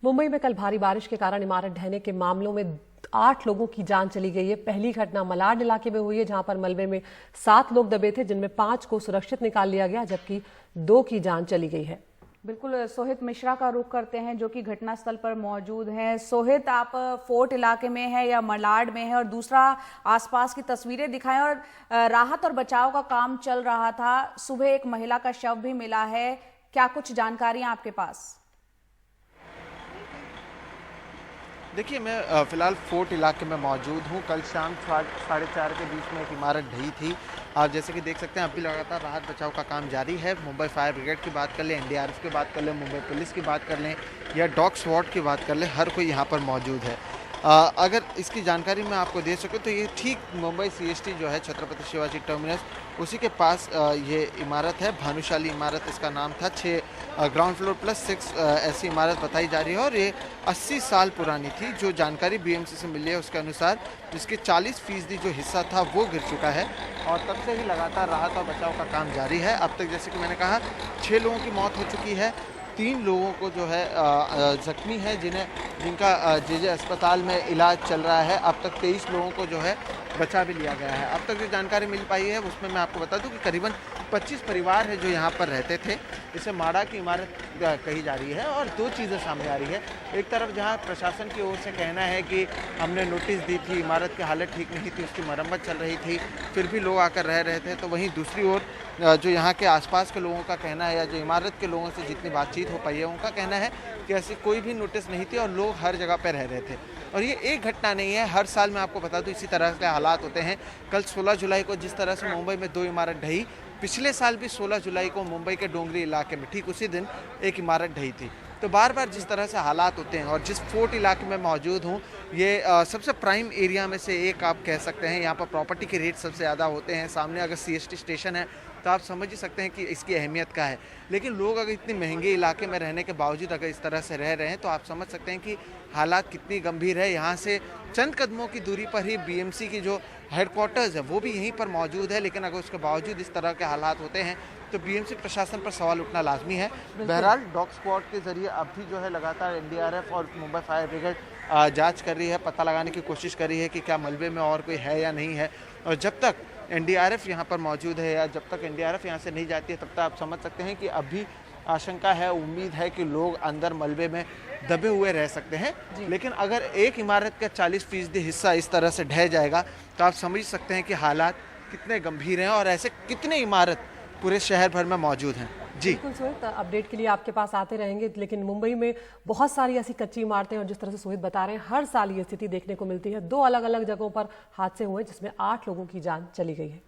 मुंबई में कल भारी बारिश के कारण इमारत ढहने के मामलों में 8 लोगों की जान चली गई है। पहली घटना मलाड इलाके में हुई है, जहां पर मलबे में 7 लोग दबे थे, जिनमें 5 को सुरक्षित निकाल लिया गया, जबकि 2 की जान चली गई है। बिल्कुल, सोहित मिश्रा का रुख करते हैं जो कि घटनास्थल पर मौजूद हैं। सोहित, आप फोर्ट इलाके में है या मलाड में है, और दूसरा आसपास की तस्वीरें दिखाएं। और राहत और बचाव का काम चल रहा था, सुबह एक महिला का शव भी मिला है, क्या कुछ जानकारियां आपके पास? देखिए, मैं फ़िलहाल फोर्ट इलाके में मौजूद हूँ। कल शाम 4:30 के बीच में एक इमारत ढही थी। आप जैसे कि देख सकते हैं, अब भी लगातार राहत बचाव का काम जारी है। मुंबई फायर ब्रिगेड की बात कर लें, एनडीआरएफ की बात कर लें, मुंबई पुलिस की बात कर लें या डॉग स्क्वाड की बात कर लें, हर कोई यहाँ पर मौजूद है। अगर इसकी जानकारी मैं आपको दे सकूं तो ये ठीक मुंबई सीएसटी जो है, छत्रपति शिवाजी टर्मिनस, उसी के पास ये इमारत है। भानुशाली इमारत इसका नाम था। 6 ग्राउंड फ्लोर प्लस 6 ऐसी इमारत बताई जा रही है और ये 80 साल पुरानी थी। जो जानकारी बीएमसी से मिली है उसके अनुसार जिसके 40% जो हिस्सा था वो गिर चुका है और तब से ही लगातार राहत और बचाव का काम जारी है। अब तक जैसे कि मैंने कहा, 6 लोगों की मौत हो चुकी है, 3 लोगों को जो है जख्मी है, जिनका जेजे अस्पताल में इलाज चल रहा है। अब तक 23 लोगों को जो है बचा भी लिया गया है। अब तक जो जानकारी मिल पाई है उसमें मैं आपको बता दूं कि करीबन 25 परिवार है जो यहाँ पर रहते थे। इसे माड़ा की इमारत कही जा रही है और 2 चीज़ें सामने आ रही है। एक तरफ जहाँ प्रशासन की ओर से कहना है कि हमने नोटिस दी थी, इमारत की हालत ठीक नहीं थी, उसकी मरम्मत चल रही थी, फिर भी लोग आकर रह रहे थे, तो वहीं दूसरी ओर जो यहाँ के आसपास के लोगों का कहना है या जो इमारत के लोगों से जितनी बातचीत हो पाई है उनका कहना है कि ऐसी कोई भी नोटिस नहीं थी और लोग हर जगह पर रह रहे थे। और ये एक घटना नहीं है, हर साल मैं आपको बता दूं इसी तरह के हालात होते हैं। कल 16 जुलाई को जिस तरह से मुंबई में 2 इमारत ढही, पिछले साल भी 16 जुलाई को मुंबई के डोंगरी इलाके में ठीक उसी दिन एक इमारत ढही थी। तो बार बार जिस तरह से हालात होते हैं, और जिस फोर्ट इलाके में मौजूद हूँ, ये सबसे प्राइम एरिया में से एक आप कह सकते हैं। यहाँ पर प्रॉपर्टी के रेट सबसे ज़्यादा होते हैं। सामने अगर सीएसटी स्टेशन है तो आप समझ ही सकते हैं कि इसकी अहमियत क्या है। लेकिन लोग अगर इतने महंगे इलाके में रहने के बावजूद अगर इस तरह से रह रहे हैं तो आप समझ सकते हैं कि हालात कितनी गंभीर है। यहाँ से चंद कदमों की दूरी पर ही बीएमसी की जो हेडक्वार्टर्स है वो भी यहीं पर मौजूद है। लेकिन अगर उसके बावजूद इस तरह के हालात होते हैं तो बीएमसी प्रशासन पर सवाल उठना लाजमी है। बहरहाल डॉग स्क्वाड के जरिए अब भी जो है लगातार एनडीआरएफ और मुंबई फायर ब्रिगेड जांच कर रही है, पता लगाने की कोशिश कर रही है कि क्या मलबे में और कोई है या नहीं है। और जब तक एनडीआरएफ यहाँ पर मौजूद है या जब तक एनडीआरएफ यहाँ से नहीं जाती है, तब तक आप समझ सकते हैं कि अभी आशंका है, उम्मीद है कि लोग अंदर मलबे में दबे हुए रह सकते हैं। लेकिन अगर एक इमारत का 40% हिस्सा इस तरह से ढह जाएगा तो आप समझ सकते हैं कि हालात कितने गंभीर हैं और ऐसे कितने इमारत पूरे शहर भर में मौजूद हैं। जी बिल्कुल सोहित, अपडेट के लिए आपके पास आते रहेंगे। लेकिन मुंबई में बहुत सारी ऐसी कच्ची इमारतें और जिस तरह से सोहित बता रहे हैं, हर साल ये स्थिति देखने को मिलती है। 2 अलग अलग जगहों पर हादसे हुए जिसमें 8 लोगों की जान चली गई है।